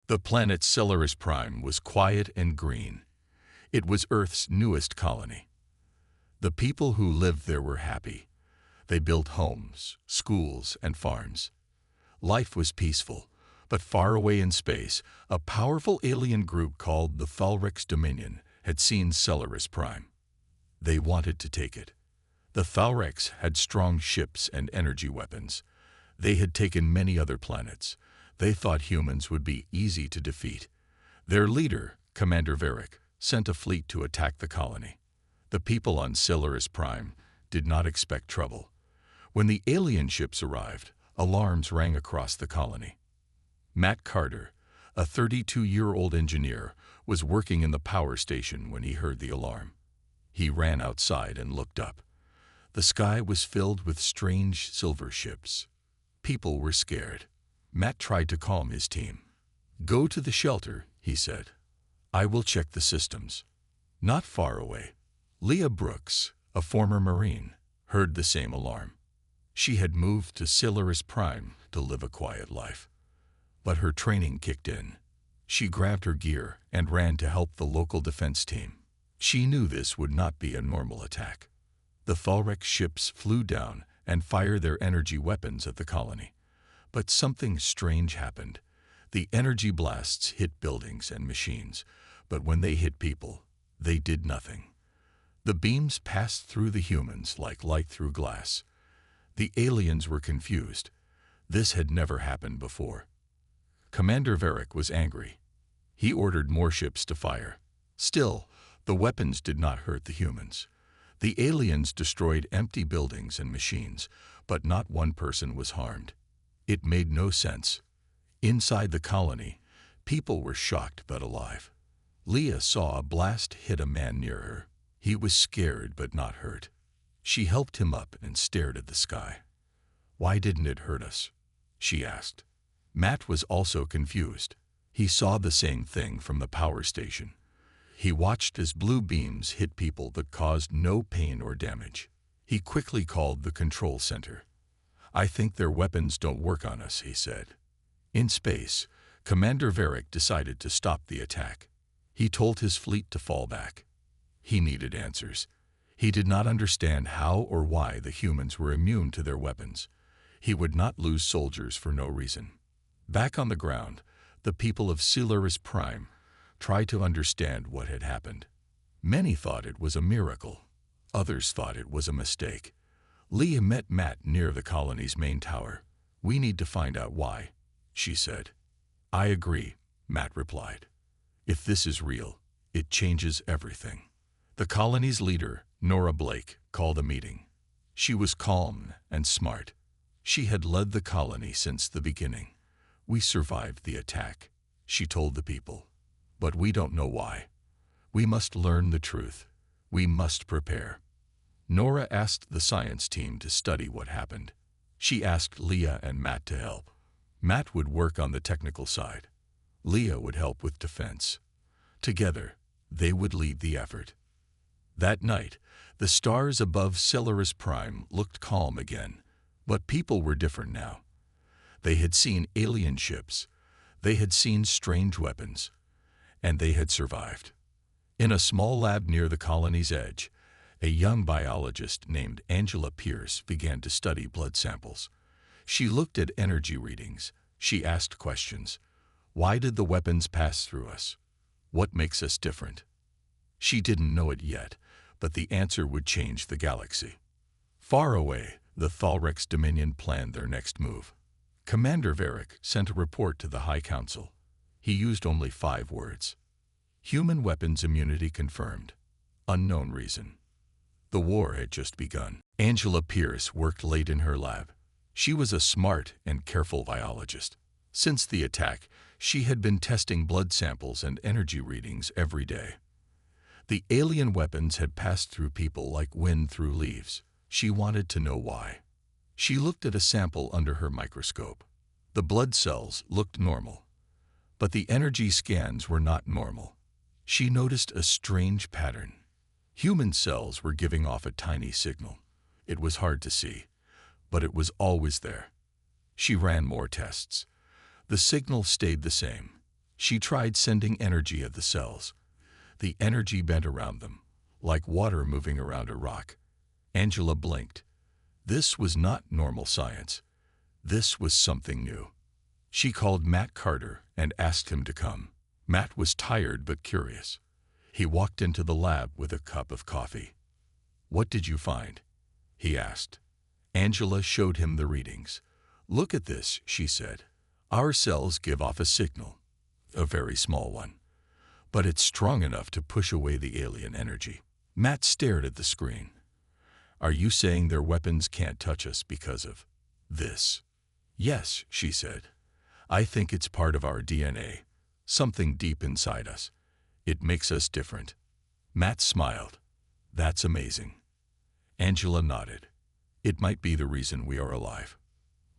The planet Celeris Prime was quiet and green. It was Earth's newest colony. The people who lived there were happy. They built homes, schools, and farms. Life was peaceful, but far away in space, a powerful alien group called the Thalrex Dominion had seen Celeris Prime. They wanted to take it. The Thalrex had strong ships and energy weapons. They had taken many other planets. They thought humans would be easy to defeat. Their leader, Commander Varric, sent a fleet to attack the colony. The people on Celeris Prime did not expect trouble. When the alien ships arrived, alarms rang across the colony. Matt Carter, a 32-year-old engineer, was working in the power station when he heard the alarm. He ran outside and looked up. The sky was filled with strange silver ships. People were scared. Matt tried to calm his team. "Go to the shelter," he said. "I will check the systems." Not far away, Leah Brooks, a former Marine, heard the same alarm. She had moved to Celeris Prime to live a quiet life. But her training kicked in. She grabbed her gear and ran to help the local defense team. She knew this would not be a normal attack. The Thalrex ships flew down and fired their energy weapons at the colony. But something strange happened. The energy blasts hit buildings and machines, but when they hit people, they did nothing. The beams passed through the humans like light through glass. The aliens were confused. This had never happened before. Commander Varric was angry. He ordered more ships to fire. Still, the weapons did not hurt the humans. The aliens destroyed empty buildings and machines, but not one person was harmed. It made no sense. Inside the colony, people were shocked but alive. Leah saw a blast hit a man near her. He was scared but not hurt. She helped him up and stared at the sky. "Why didn't it hurt us?" she asked. Matt was also confused. He saw the same thing from the power station. He watched as blue beams hit people but caused no pain or damage. He quickly called the control center. "I think their weapons don't work on us," he said. In space, Commander Varric decided to stop the attack. He told his fleet to fall back. He needed answers. He did not understand how or why the humans were immune to their weapons. He would not lose soldiers for no reason. Back on the ground, the people of Celeris Prime tried to understand what had happened. Many thought it was a miracle. Others thought it was a mistake. Leah met Matt near the colony's main tower. "We need to find out why," she said. "I agree," Matt replied. "If this is real, it changes everything." The colony's leader, Nora Blake, called a meeting. She was calm and smart. She had led the colony since the beginning. "We survived the attack," she told the people. "But we don't know why. We must learn the truth. We must prepare." Nora asked the science team to study what happened. She asked Leah and Matt to help. Matt would work on the technical side. Leah would help with defense. Together, they would lead the effort. That night, the stars above Celeris Prime looked calm again, but people were different now. They had seen alien ships. They had seen strange weapons. And they had survived. In a small lab near the colony's edge, a young biologist named Angela Pierce began to study blood samples. She looked at energy readings. She asked questions. Why did the weapons pass through us? What makes us different? She didn't know it yet, but the answer would change the galaxy. Far away, the Thalrex Dominion planned their next move. Commander Varric sent a report to the High Council. He used only 5 words. Human weapons immunity confirmed. Unknown reason. The war had just begun. Angela Pierce worked late in her lab. She was a smart and careful biologist. Since the attack, she had been testing blood samples and energy readings every day. The alien weapons had passed through people like wind through leaves. She wanted to know why. She looked at a sample under her microscope. The blood cells looked normal, but the energy scans were not normal. She noticed a strange pattern. Human cells were giving off a tiny signal. It was hard to see, but it was always there. She ran more tests. The signal stayed the same. She tried sending energy at the cells. The energy bent around them, like water moving around a rock. Angela blinked. This was not normal science. This was something new. She called Matt Carter and asked him to come. Matt was tired but curious. He walked into the lab with a cup of coffee. "What did you find?" he asked. Angela showed him the readings. "Look at this," she said. "Our cells give off a signal, a very small one, but it's strong enough to push away the alien energy." Matt stared at the screen. "Are you saying their weapons can't touch us because of this?" "Yes," she said. "I think it's part of our DNA, something deep inside us. It makes us different." Matt smiled. "That's amazing." Angela nodded. "It might be the reason we are alive."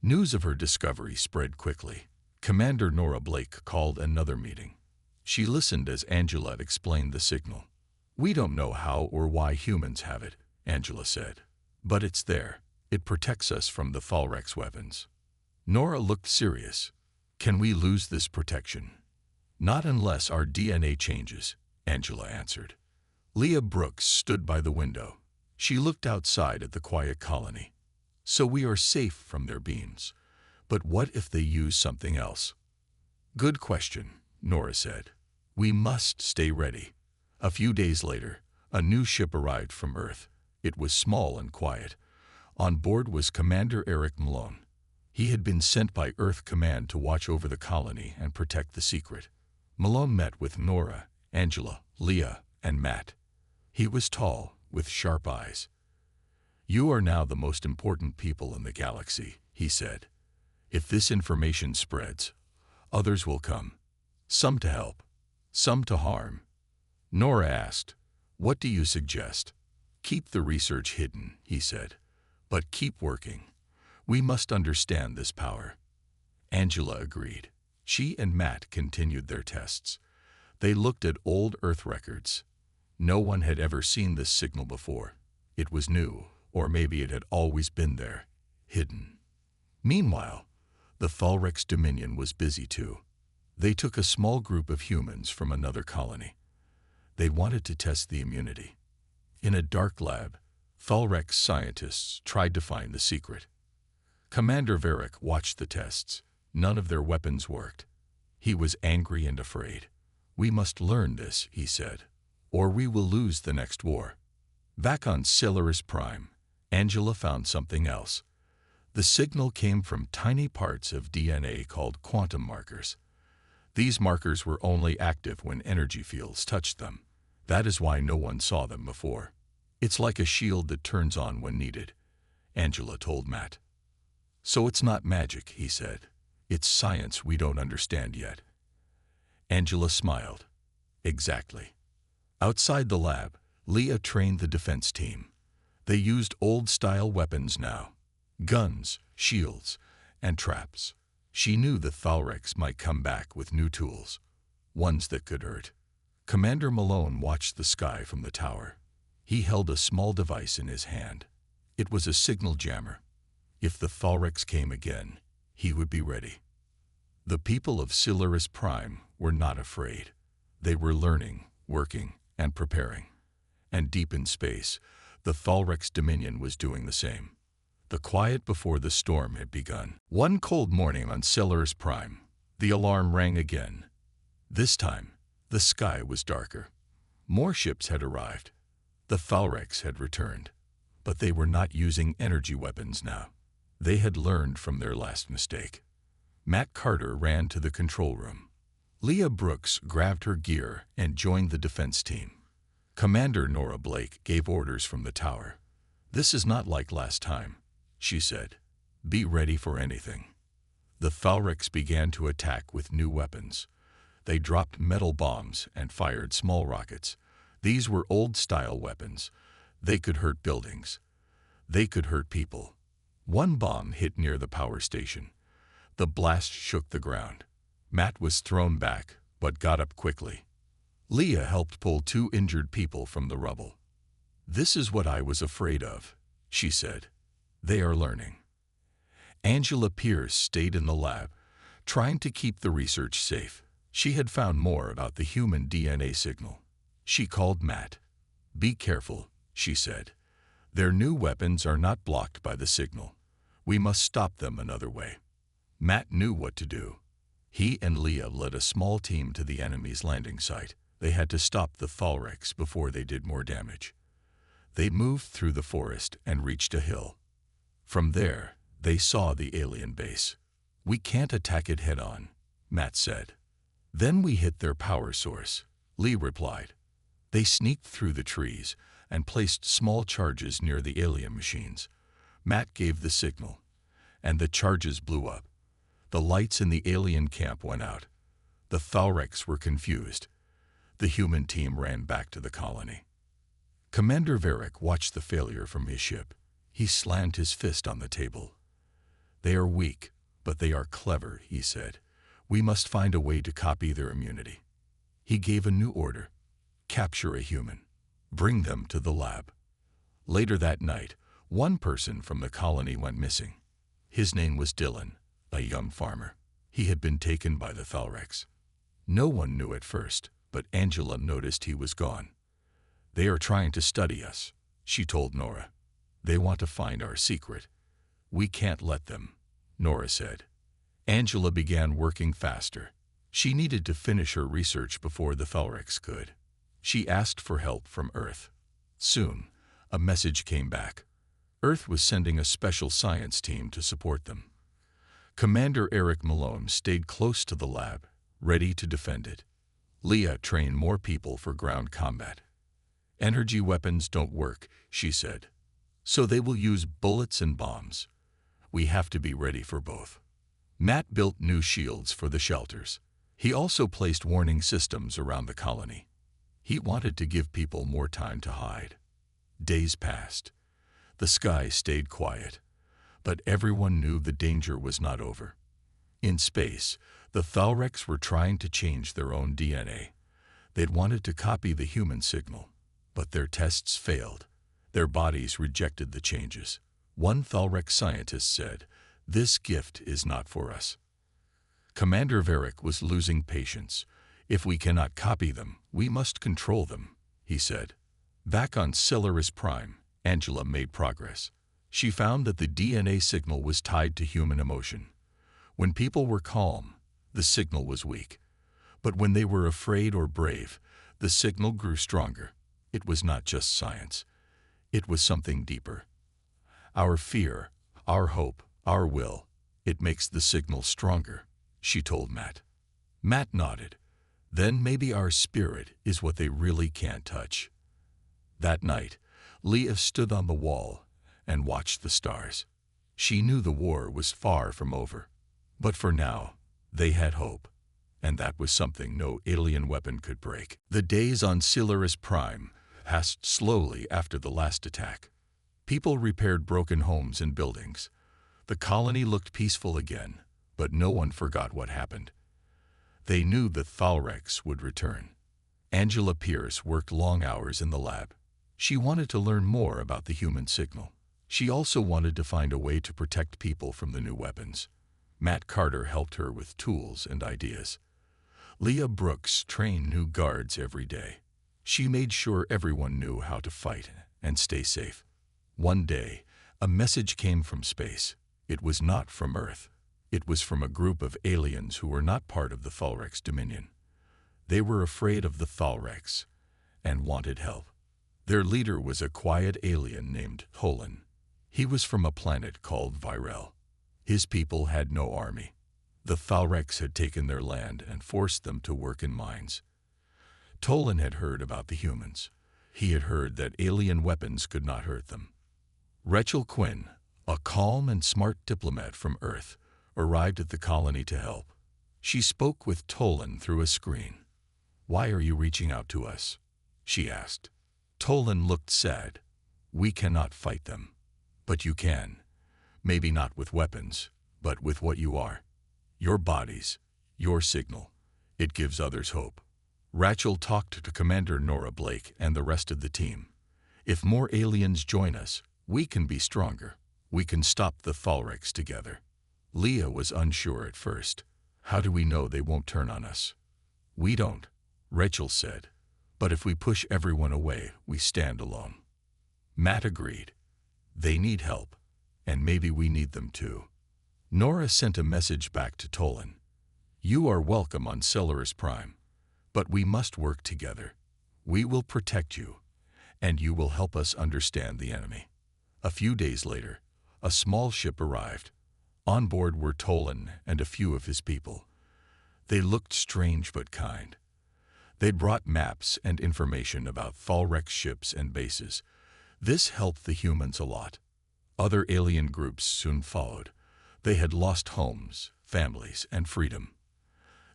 News of her discovery spread quickly. Commander Nora Blake called another meeting. She listened as Angela explained the signal. "We don't know how or why humans have it," Angela said. "But it's there. It protects us from the Thalrex weapons." Nora looked serious. "Can we lose this protection?" "Not unless our DNA changes," Angela answered. Leah Brooks stood by the window. She looked outside at the quiet colony. "So we are safe from their beams. But what if they use something else?" "Good question," Nora said. "We must stay ready." A few days later, a new ship arrived from Earth. It was small and quiet. On board was Commander Eric Malone. He had been sent by Earth Command to watch over the colony and protect the secret. Malone met with Nora, Angela, Leah, and Matt. He was tall, with sharp eyes. "You are now the most important people in the galaxy," he said. "If this information spreads, others will come. Some to help, some to harm." Nora asked, "What do you suggest?" "Keep the research hidden," he said. "But keep working. We must understand this power." Angela agreed. She and Matt continued their tests. They looked at old Earth records. No one had ever seen this signal before. It was new, or maybe it had always been there, hidden. Meanwhile, the Thalrex Dominion was busy too. They took a small group of humans from another colony. They wanted to test the immunity. In a dark lab, Thalrex scientists tried to find the secret. Commander Varric watched the tests. None of their weapons worked. He was angry and afraid. "We must learn this," he said, "or we will lose the next war." Back on Solaris Prime, Angela found something else. The signal came from tiny parts of DNA called quantum markers. These markers were only active when energy fields touched them. That is why no one saw them before. "It's like a shield that turns on when needed," Angela told Matt. "So it's not magic," he said. "It's science we don't understand yet." Angela smiled. "Exactly." Outside the lab, Leah trained the defense team. They used old-style weapons now. Guns, shields, and traps. She knew the Thalrex might come back with new tools, ones that could hurt. Commander Malone watched the sky from the tower. He held a small device in his hand. It was a signal jammer. If the Thalrex came again, he would be ready. The people of Solaris Prime were not afraid. They were learning, working, and preparing. And deep in space, the Thalrex Dominion was doing the same. The quiet before the storm had begun. One cold morning on Solaris Prime, the alarm rang again. This time, the sky was darker. More ships had arrived. The Thalrex had returned. But they were not using energy weapons now. They had learned from their last mistake. Matt Carter ran to the control room. Leah Brooks grabbed her gear and joined the defense team. Commander Nora Blake gave orders from the tower. "This is not like last time," she said. "Be ready for anything." The Thalrex began to attack with new weapons. They dropped metal bombs and fired small rockets. These were old-style weapons. They could hurt buildings. They could hurt people. One bomb hit near the power station. The blast shook the ground. Matt was thrown back, but got up quickly. Leah helped pull 2 injured people from the rubble. "This is what I was afraid of," she said. "They are learning." Angela Pierce stayed in the lab, trying to keep the research safe. She had found more about the human DNA signal. She called Matt. "Be careful," she said. "Their new weapons are not blocked by the signal. We must stop them another way." Matt knew what to do. He and Leah led a small team to the enemy's landing site. They had to stop the Thalrex before they did more damage. They moved through the forest and reached a hill. From there, they saw the alien base. "We can't attack it head-on," Matt said. "Then we hit their power source," Lee replied. They sneaked through the trees and placed small charges near the alien machines. Matt gave the signal, and the charges blew up. The lights in the alien camp went out. The Thalrex were confused. The human team ran back to the colony. Commander Varric watched the failure from his ship. He slammed his fist on the table. "They are weak, but they are clever," he said. "We must find a way to copy their immunity." He gave a new order: capture a human. Bring them to the lab. Later that night, one person from the colony went missing. His name was Dylan, a young farmer. He had been taken by the Thalrex. No one knew at first, but Angela noticed he was gone. "They are trying to study us," she told Nora. "They want to find our secret." "We can't let them," Nora said. Angela began working faster. She needed to finish her research before the Thalrex could. She asked for help from Earth. Soon, a message came back. Earth was sending a special science team to support them. Commander Eric Malone stayed close to the lab, ready to defend it. Leah trained more people for ground combat. "Energy weapons don't work," she said. "So they will use bullets and bombs. We have to be ready for both." Matt built new shields for the shelters. He also placed warning systems around the colony. He wanted to give people more time to hide. Days passed. The sky stayed quiet, but everyone knew the danger was not over. In space, the Thalrex were trying to change their own DNA. They'd wanted to copy the human signal, but their tests failed. Their bodies rejected the changes. One Thalrex scientist said, "This gift is not for us." Commander Varric was losing patience. "If we cannot copy them, we must control them," he said. Back on Silaris Prime, Angela made progress. She found that the DNA signal was tied to human emotion. When people were calm, the signal was weak. But when they were afraid or brave, the signal grew stronger. It was not just science. It was something deeper. Our fear, our hope, our will, it makes the signal stronger, she told Matt. Matt nodded. Then maybe our spirit is what they really can't touch. That night, Leah stood on the wall and watched the stars. She knew the war was far from over. But for now, they had hope. And that was something no alien weapon could break. The days on Silaris Prime passed slowly after the last attack. People repaired broken homes and buildings. The colony looked peaceful again, but no one forgot what happened. They knew that Thalrex would return. Angela Pierce worked long hours in the lab. She wanted to learn more about the human signal. She also wanted to find a way to protect people from the new weapons. Matt Carter helped her with tools and ideas. Leah Brooks trained new guards every day. She made sure everyone knew how to fight and stay safe. One day, a message came from space. It was not from Earth. It was from a group of aliens who were not part of the Thalrex Dominion. They were afraid of the Thalrex and wanted help. Their leader was a quiet alien named Tolan. He was from a planet called Virel. His people had no army. The Thalrex had taken their land and forced them to work in mines. Tolan had heard about the humans. He had heard that alien weapons could not hurt them. Rachel Quinn, a calm and smart diplomat from Earth, arrived at the colony to help. She spoke with Tolan through a screen. "Why are you reaching out to us?" she asked. Tolan looked sad. "We cannot fight them. But you can. Maybe not with weapons, but with what you are. Your bodies, your signal. It gives others hope." Rachel talked to Commander Nora Blake and the rest of the team. "If more aliens join us, we can be stronger. We can stop the Thalrex together." Leah was unsure at first. "How do we know they won't turn on us?" We don't, Rachel said. But if we push everyone away, we stand alone. Matt agreed. They need help, and maybe we need them too. Nora sent a message back to Tolan. You are welcome on Celeris Prime, but we must work together. We will protect you, and you will help us understand the enemy. A few days later, a small ship arrived. On board were Tolan and a few of his people. They looked strange but kind. They brought maps and information about Thalrex ships and bases. This helped the humans a lot. Other alien groups soon followed. They had lost homes, families, and freedom.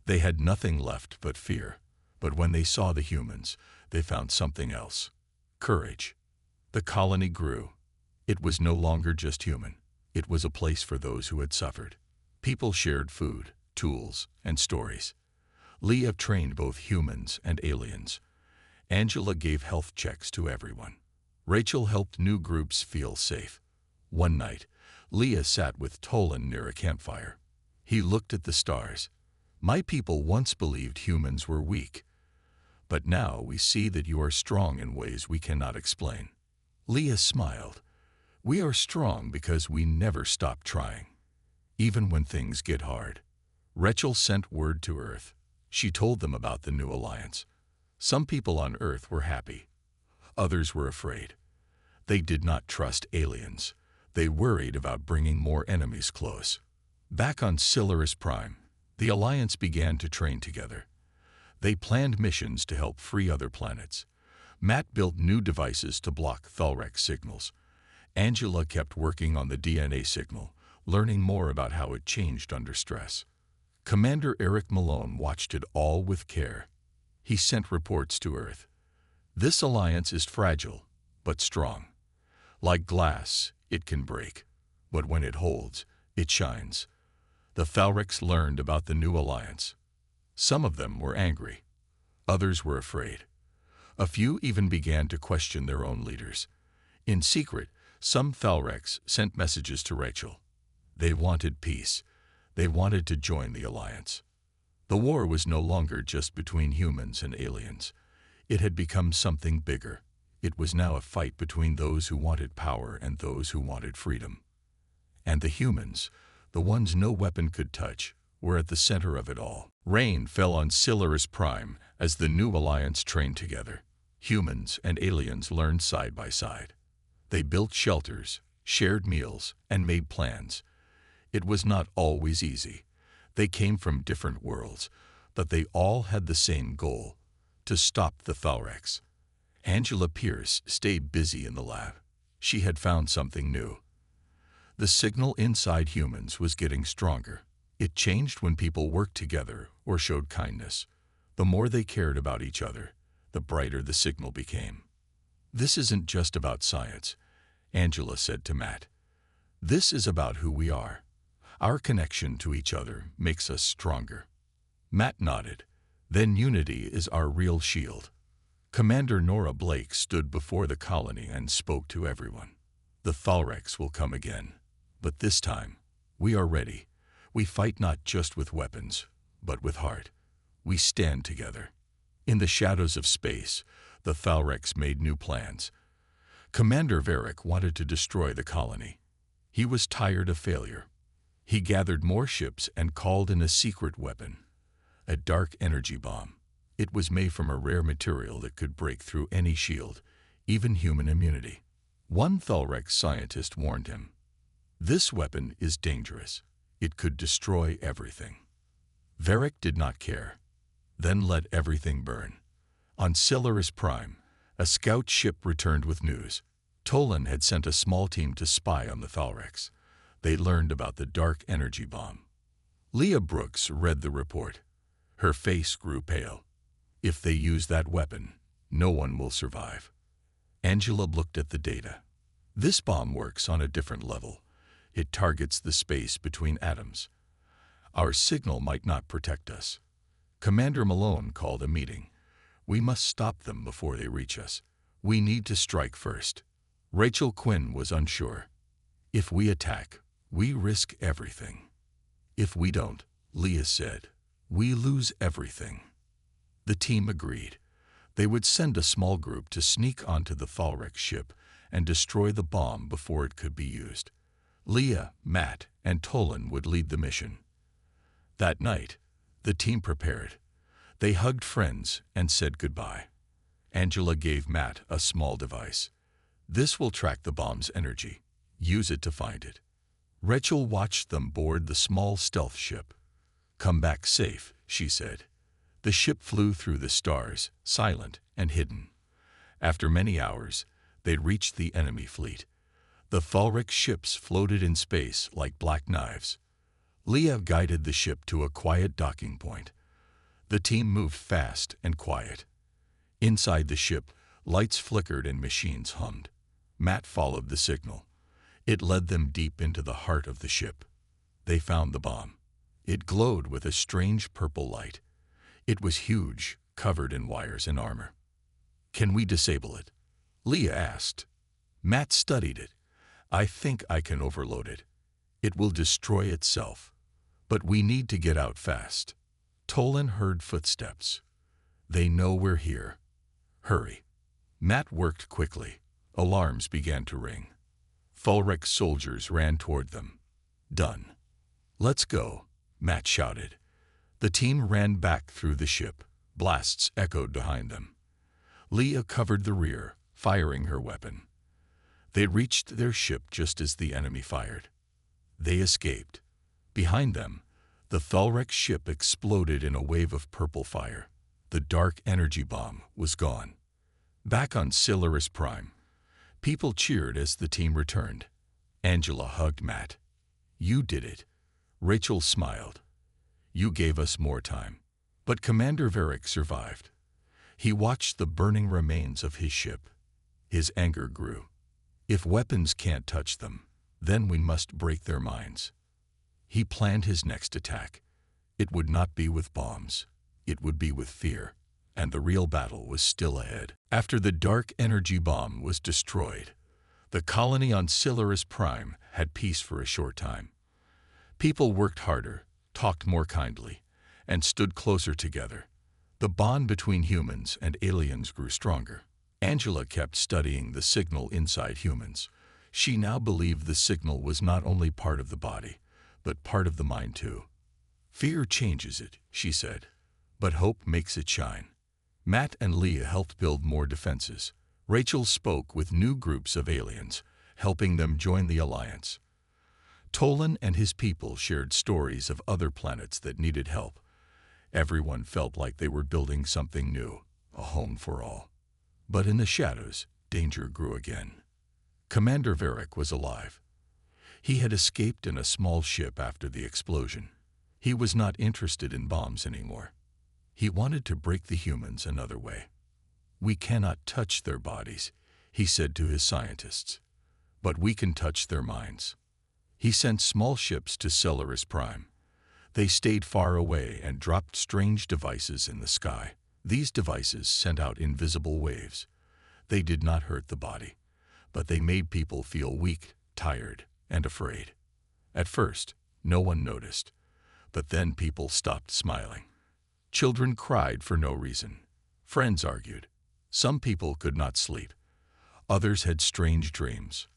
They had nothing left but fear. But when they saw the humans, they found something else. Courage. The colony grew. It was no longer just human. It was a place for those who had suffered. People shared food, tools, and stories. Leah trained both humans and aliens. Angela gave health checks to everyone. Rachel helped new groups feel safe. One night, Leah sat with Tolan near a campfire. He looked at the stars. My people once believed humans were weak, but now we see that you are strong in ways we cannot explain. Leah smiled. We are strong because we never stop trying, even when things get hard. Rachel sent word to Earth. She told them about the new alliance. Some people on Earth were happy. Others were afraid. They did not trust aliens. They worried about bringing more enemies close. Back on Celeris Prime, the Alliance began to train together. They planned missions to help free other planets. Matt built new devices to block Thalrex signals. Angela kept working on the DNA signal, learning more about how it changed under stress. Commander Eric Malone watched it all with care. He sent reports to Earth. This alliance is fragile, but strong. Like glass, it can break, but when it holds, it shines. The Thalrex learned about the new alliance. Some of them were angry. Others were afraid. A few even began to question their own leaders. In secret, some Thalrex sent messages to Rachel. They wanted peace. They wanted to join the alliance. The war was no longer just between humans and aliens. It had become something bigger. It was now a fight between those who wanted power and those who wanted freedom. And the humans, the ones no weapon could touch, were at the center of it all. Rain fell on Celeris Prime as the new alliance trained together. Humans and aliens learned side by side. They built shelters, shared meals, and made plans. It was not always easy. They came from different worlds, but they all had the same goal: to stop the Thalrex. Angela Pierce stayed busy in the lab. She had found something new. The signal inside humans was getting stronger. It changed when people worked together or showed kindness. The more they cared about each other, the brighter the signal became. This isn't just about science, Angela said to Matt. This is about who we are. Our connection to each other makes us stronger. Matt nodded. Then unity is our real shield. Commander Nora Blake stood before the colony and spoke to everyone. The Thalrex will come again, but this time, we are ready. We fight not just with weapons, but with heart. We stand together. In the shadows of space, the Thalrex made new plans. Commander Varric wanted to destroy the colony. He was tired of failure. He gathered more ships and called in a secret weapon, a dark energy bomb. It was made from a rare material that could break through any shield, even human immunity. One Thalrex scientist warned him, "This weapon is dangerous. It could destroy everything." Varric did not care. Then let everything burn. On Celeris Prime, a scout ship returned with news. Tolan had sent a small team to spy on the Thalrex. They learned about the dark energy bomb. Leah Brooks read the report. Her face grew pale. If they use that weapon, no one will survive. Angela looked at the data. This bomb works on a different level. It targets the space between atoms. Our signal might not protect us. Commander Malone called a meeting. We must stop them before they reach us. We need to strike first. Rachel Quinn was unsure. If we attack, we risk everything. If we don't, Leah said, we lose everything. The team agreed. They would send a small group to sneak onto the Thalrex ship and destroy the bomb before it could be used. Leah, Matt, and Tolan would lead the mission. That night, the team prepared. They hugged friends and said goodbye. Angela gave Matt a small device. This will track the bomb's energy. Use it to find it. Rachel watched them board the small stealth ship. Come back safe, she said. The ship flew through the stars, silent and hidden. After many hours, they reached the enemy fleet. The Thalrex ships floated in space like black knives. Leah guided the ship to a quiet docking point. The team moved fast and quiet. Inside the ship, lights flickered and machines hummed. Matt followed the signal. It led them deep into the heart of the ship. They found the bomb. It glowed with a strange purple light. It was huge, covered in wires and armor. Can we disable it? Leah asked. Matt studied it. I think I can overload it. It will destroy itself. But we need to get out fast. Tolan heard footsteps. They know we're here. Hurry. Matt worked quickly. Alarms began to ring. Thalrex soldiers ran toward them. Done. Let's go, Matt shouted. The team ran back through the ship. Blasts echoed behind them. Leah covered the rear, firing her weapon. They reached their ship just as the enemy fired. They escaped. Behind them, the Thalrex ship exploded in a wave of purple fire. The dark energy bomb was gone. Back on Solaris Prime, people cheered as the team returned. Angela hugged Matt. You did it. Rachel smiled. You gave us more time. But Commander Varric survived. He watched the burning remains of his ship. His anger grew. If weapons can't touch them, then we must break their minds. He planned his next attack. It would not be with bombs. It would be with fear. And the real battle was still ahead. After the dark energy bomb was destroyed, the colony on Solaris Prime had peace for a short time. People worked harder, talked more kindly, and stood closer together. The bond between humans and aliens grew stronger. Angela kept studying the signal inside humans. She now believed the signal was not only part of the body, but part of the mind too. Fear changes it, she said, but hope makes it shine. Matt and Leah helped build more defenses. Rachel spoke with new groups of aliens, helping them join the alliance. Tolan and his people shared stories of other planets that needed help. Everyone felt like they were building something new, a home for all. But in the shadows, danger grew again. Commander Varric was alive. He had escaped in a small ship after the explosion. He was not interested in bombs anymore. He wanted to break the humans another way. We cannot touch their bodies, he said to his scientists, but we can touch their minds. He sent small ships to Solaris Prime. They stayed far away and dropped strange devices in the sky. These devices sent out invisible waves. They did not hurt the body, but they made people feel weak, tired, and afraid. At first, no one noticed, but then people stopped smiling. Children cried for no reason. Friends argued. Some people could not sleep. Others had strange dreams.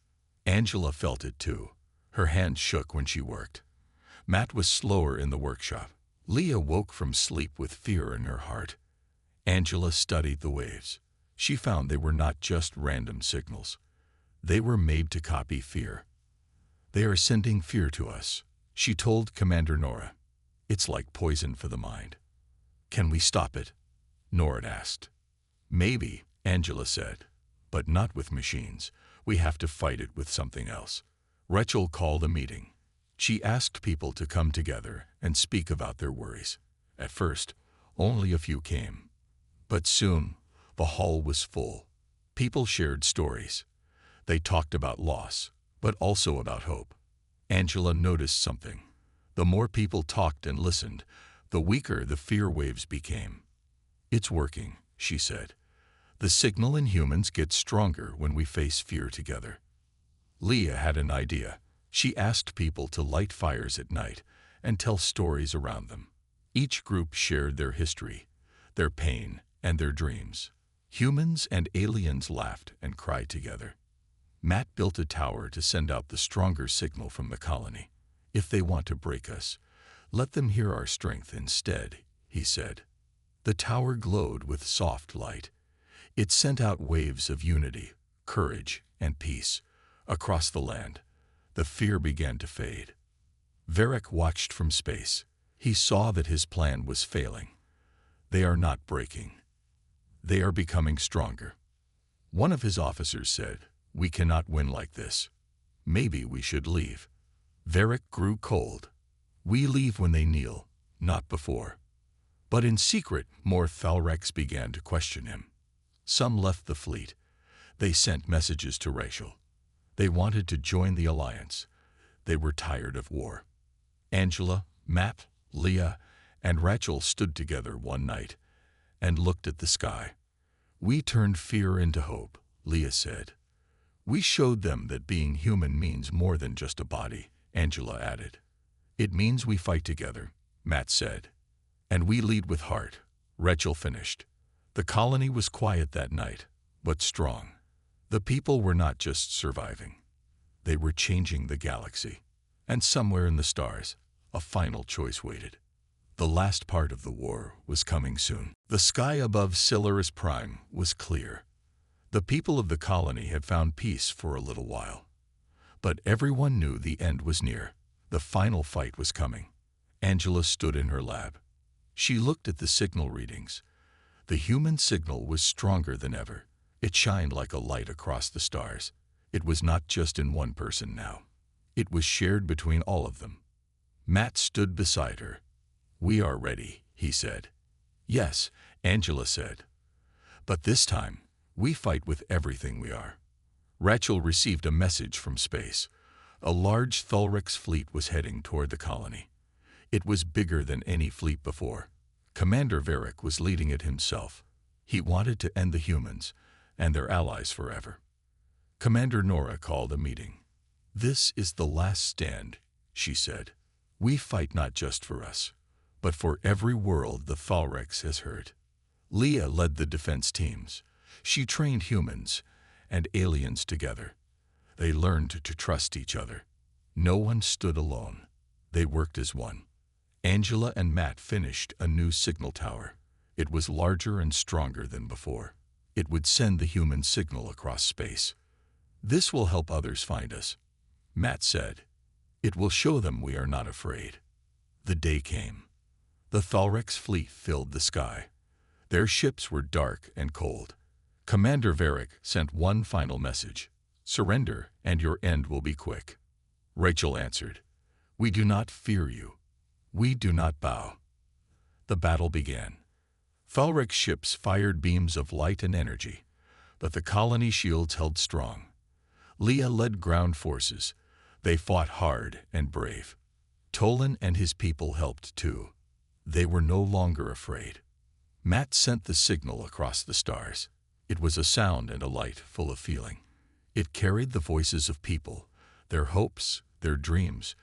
Angela felt it too. Her hands shook when she worked. Matt was slower in the workshop. Leah woke from sleep with fear in her heart. Angela studied the waves. She found they were not just random signals. They were made to copy fear. They are sending fear to us, she told Commander Nora. It's like poison for the mind. Can we stop it? Nora asked. Maybe, Angela said, but not with machines. We have to fight it with something else. Rachel called a meeting. She asked people to come together and speak about their worries. At first, only a few came. But soon, the hall was full. People shared stories. They talked about loss, but also about hope. Angela noticed something. The more people talked and listened, the weaker the fear waves became. It's working, she said. The signal in humans gets stronger when we face fear together. Leah had an idea. She asked people to light fires at night and tell stories around them. Each group shared their history. their pain, and their dreams. Humans and aliens laughed and cried together. Matt built a tower to send out the stronger signal from the colony. If they want to break us, let them hear our strength instead, he said. The tower glowed with soft light. It sent out waves of unity, courage, and peace. Across the land, the fear began to fade. Varric watched from space. He saw that his plan was failing. They are not breaking. They are becoming stronger. One of his officers said, "We cannot win like this. Maybe we should leave." Varric grew cold. "We leave when they kneel, not before." But in secret, more Thalrecs began to question him. Some left the fleet. They sent messages to Rachel. They wanted to join the alliance. They were tired of war. Angela, Matt, Leah, and Rachel stood together one night and looked at the sky. "We turned fear into hope," Leah said. "We showed them that being human means more than just a body," Angela added. "It means we fight together," Matt said. "And we lead with heart," Rachel finished. The colony was quiet that night, but strong. The people were not just surviving. They were changing the galaxy. And somewhere in the stars, a final choice waited. The last part of the war was coming soon. The sky above Silaris Prime was clear. The people of the colony had found peace for a little while. But everyone knew the end was near. The final fight was coming. Angela stood in her lab. She looked at the signal readings. The human signal was stronger than ever. It shined like a light across the stars. It was not just in one person now. It was shared between all of them. Matt stood beside her. "We are ready," he said. "Yes," Angela said. "But this time, we fight with everything we are." Rachel received a message from space. A large Thalrecs fleet was heading toward the colony. It was bigger than any fleet before. Commander Varric was leading it himself. He wanted to end the humans and their allies forever. Commander Nora called a meeting. "This is the last stand," she said. "We fight not just for us, but for every world the Thalrecs has hurt." Leah led the defense teams. She trained humans and aliens together. They learned to trust each other. No one stood alone. They worked as one. Angela and Matt finished a new signal tower. It was larger and stronger than before. It would send the human signal across space. "This will help others find us," Matt said. "It will show them we are not afraid." The day came. The Thalrecs fleet filled the sky. Their ships were dark and cold. Commander Varric sent one final message: "Surrender, and your end will be quick." Rachel answered, "We do not fear you. We do not bow." The battle began. Thalrecs ships fired beams of light and energy, but the colony shields held strong. Leah led ground forces. They fought hard and brave. Tolan and his people helped too. They were no longer afraid. Matt sent the signal across the stars. It was a sound and a light full of feeling. It carried the voices of people, their hopes, their dreams,